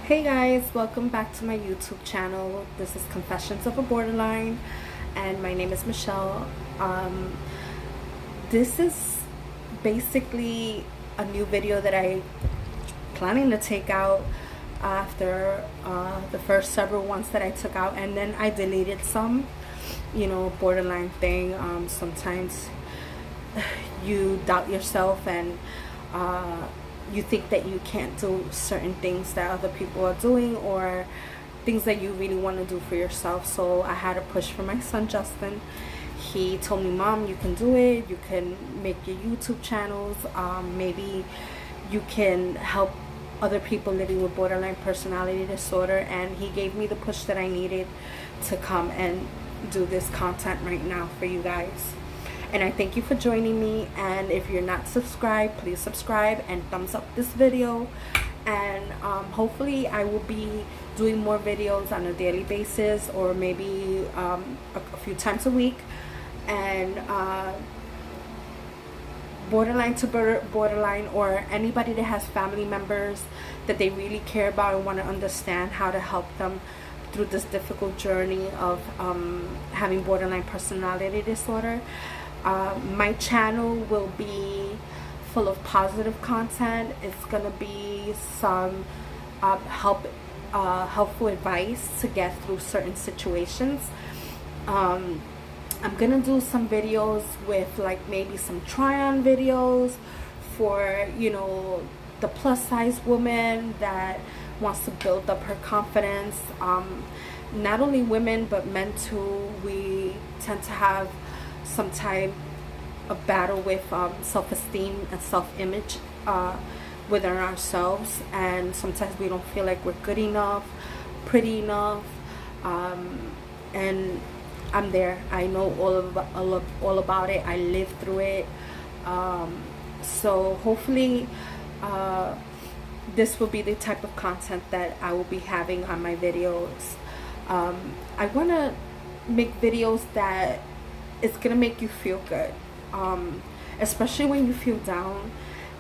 Hey guys, welcome back to my YouTube channel. This is Confessions of a Borderline, and my name is Michelle. This is basically a new video that I planning to take out after the first several ones that I took out, and then I deleted some. Borderline thing. Sometimes you doubt yourself and you think that you can't do certain things that other people are doing, or things that you really want to do for yourself. So I had to push for my son Justin. He told me, Mom, you can do it. You can make your YouTube channels. Maybe you can help other people living with borderline personality disorder. And he gave me the push that I needed to come and do this content right now for you guys. And I thank you for joining me. And if you're not subscribed, please subscribe and thumbs up this video. And hopefully I will be doing more videos on a daily basis, or maybe a few times a week. And borderline to borderline, or anybody that has family members that they really care about and want to understand how to help them through this difficult journey of having borderline personality disorder. My channel will be full of positive content. It's gonna be some helpful advice to get through certain situations. I'm gonna do some videos with like maybe some try-on videos for the plus size woman that wants to build up her confidence. Not only women but men too. We tend to have some type of battle with self-esteem and self-image within ourselves, and sometimes we don't feel like we're good enough, pretty enough, and I'm there. I know all about it. I lived through it. So hopefully this will be the type of content that I will be having on my videos. I want to make videos that it's gonna make you feel good, especially when you feel down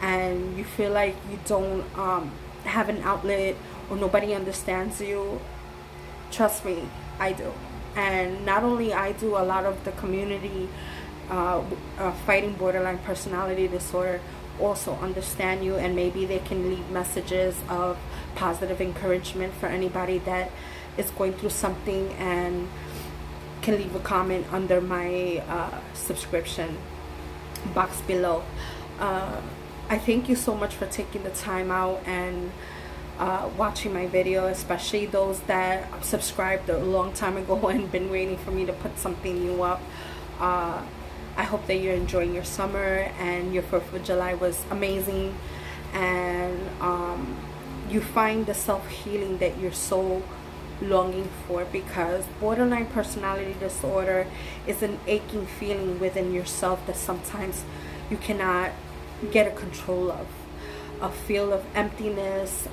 and you feel like you don't have an outlet or nobody understands you. Trust me, I do. And not only I do, a lot of the community fighting borderline personality disorder also understand you, and maybe they can leave messages of positive encouragement for anybody that is going through something, and can leave a comment under my subscription box below. I thank you so much for taking the time out and watching my video, especially those that subscribed a long time ago and been waiting for me to put something new up. I hope that you're enjoying your summer and your 4th of July was amazing, and you find the self-healing that you're so longing for, because borderline personality disorder is an aching feeling within yourself that sometimes you cannot get a control of, a feel of emptiness.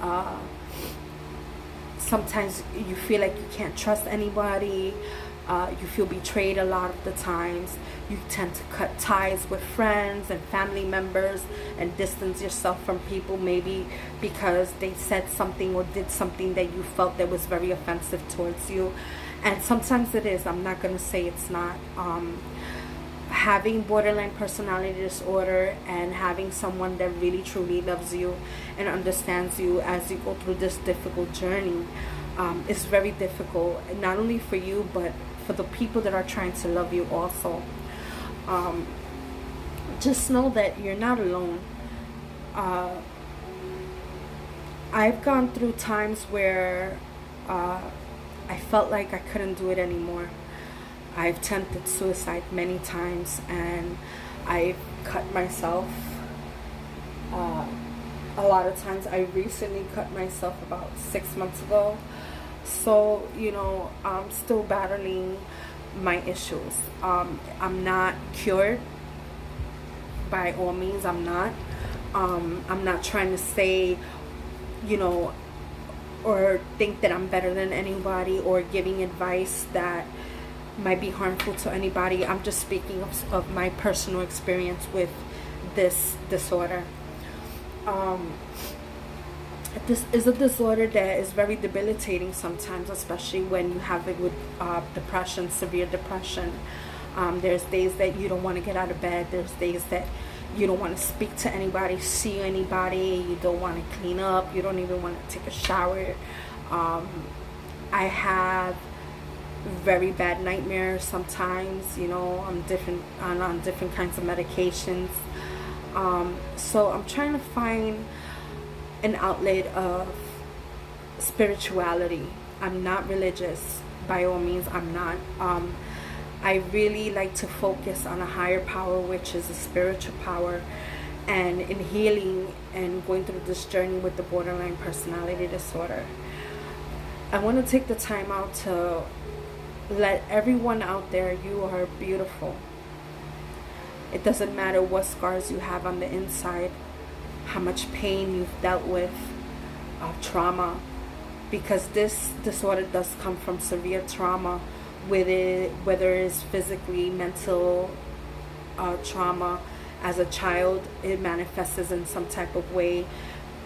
Sometimes you feel like you can't trust anybody. You feel betrayed a lot of the times. You tend to cut ties with friends and family members and distance yourself from people, maybe because they said something or did something that you felt that was very offensive towards you. And sometimes it is. I'm not going to say it's not. Having borderline personality disorder and having someone that really truly loves you and understands you as you go through this difficult journey is very difficult, not only for you but for the people that are trying to love you also. Just know that you're not alone. I've gone through times where I felt like I couldn't do it anymore. I've attempted suicide many times, and I've cut myself a lot of times. I recently cut myself about 6 months ago. So I'm still battling my issues. I'm not cured, by all means. I'm not trying to say or think that I'm better than anybody, or giving advice that might be harmful to anybody. I'm just speaking of my personal experience with this disorder. This is a disorder that is very debilitating sometimes, especially when you have it with depression, severe depression. There's days that you don't want to get out of bed. There's days that you don't want to speak to anybody, see anybody. You don't want to clean up. You don't even want to take a shower. I have very bad nightmares sometimes. You know, I'm on different kinds of medications. So I'm trying to find an outlet of spirituality. I'm not religious, by all means. I'm not. I really like to focus on a higher power, which is a spiritual power, and in healing and going through this journey with the borderline personality disorder. I want to take the time out to let everyone out there, you are beautiful. It doesn't matter what scars you have on the inside, how much pain you've dealt with, trauma, because this disorder does come from severe trauma, whether it's physically, mental trauma. As a child, it manifests in some type of way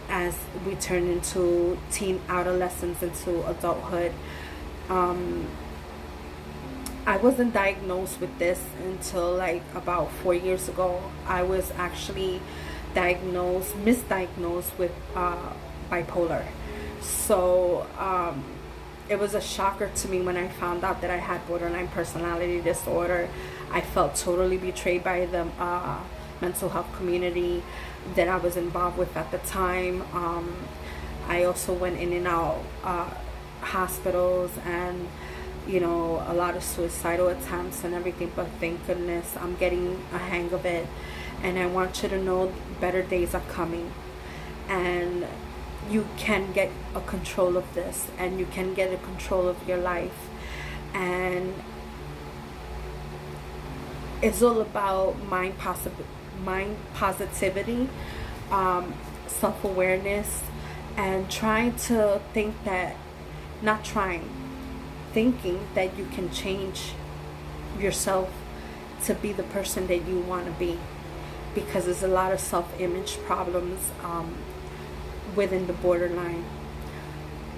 as we turn into adolescence, into adulthood. I wasn't diagnosed with this until like about 4 years ago. I was actually misdiagnosed with bipolar. So it was a shocker to me when I found out that I had borderline personality disorder. I felt totally betrayed by the mental health community that I was involved with at the time. I also went in and out hospitals, and you know, a lot of suicidal attempts and everything, but thank goodness I'm getting a hang of it. And I want you to know better days are coming, and you can get a control of this, and you can get a control of your life. And it's all about mind positivity, self-awareness, and thinking that you can change yourself to be the person that you want to be, because there's a lot of self-image problems within the borderline.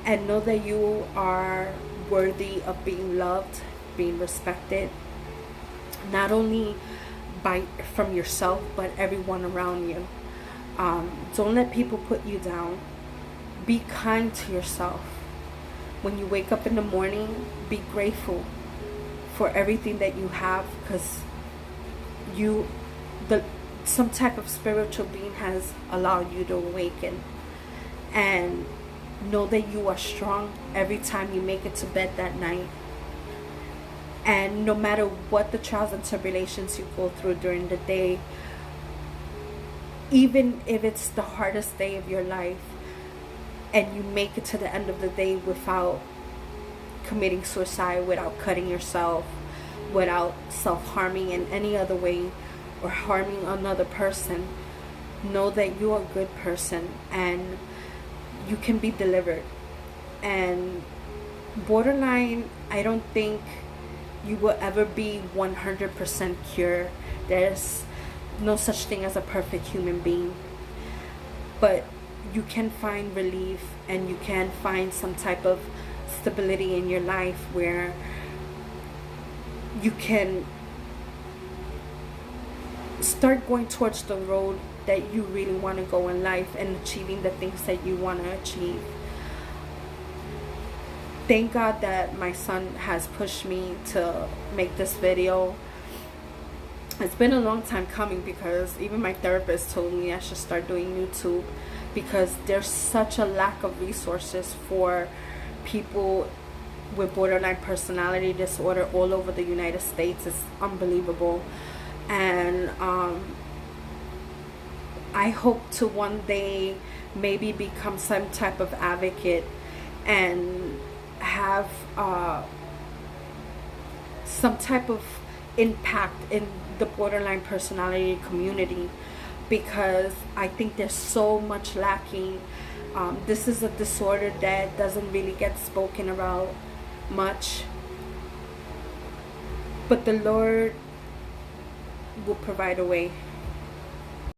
And know that you are worthy of being loved, being respected, not only from yourself, but everyone around you. Don't let people put you down. Be kind to yourself. When you wake up in the morning, be grateful for everything that you have, because some type of spiritual being has allowed you to awaken. And know that you are strong every time you make it to bed that night. And no matter what the trials and tribulations you go through during the day, even if it's the hardest day of your life, and you make it to the end of the day without committing suicide, without cutting yourself, without self-harming in any other way, or harming another person, know that you're a good person and you can be delivered. And borderline, I don't think you will ever be 100% cured. There's no such thing as a perfect human being, but you can find relief, and you can find some type of stability in your life where you can start going towards the road that you really want to go in life, and achieving the things that you want to achieve. Thank God that my son has pushed me to make this video. It's been a long time coming, because even my therapist told me I should start doing YouTube, because there's such a lack of resources for people with borderline personality disorder all over the United States. It's unbelievable. And I hope to one day maybe become some type of advocate and have some type of impact in the borderline personality community, because I think there's so much lacking. This is a disorder that doesn't really get spoken about much, but the Lord will provide a way.